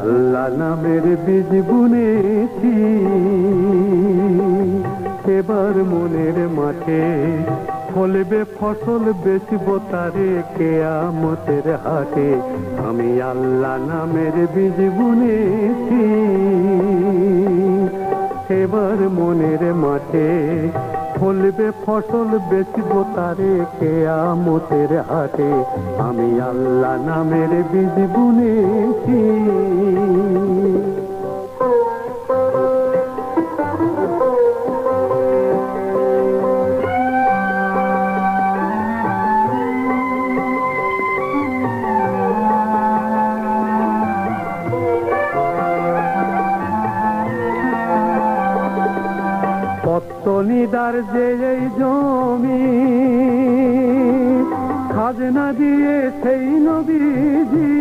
আল্লাহ নামের বীজ বুনেছি এবার মনের মাঠে, ফলবে ফসল বেচবো তারে কেয়ামতের হাটে। আমি আল্লাহ নামের বীজ বুনেছি এবার মনের মাঠে, ফলবে ফসল বেচবো তারে কেয়ামতের হাটে। আমি আল্লাহ নামের বীজ বুনেছি। পত্তনিদার যে এই জমি খাজনা দিয়ে সেই নবীজি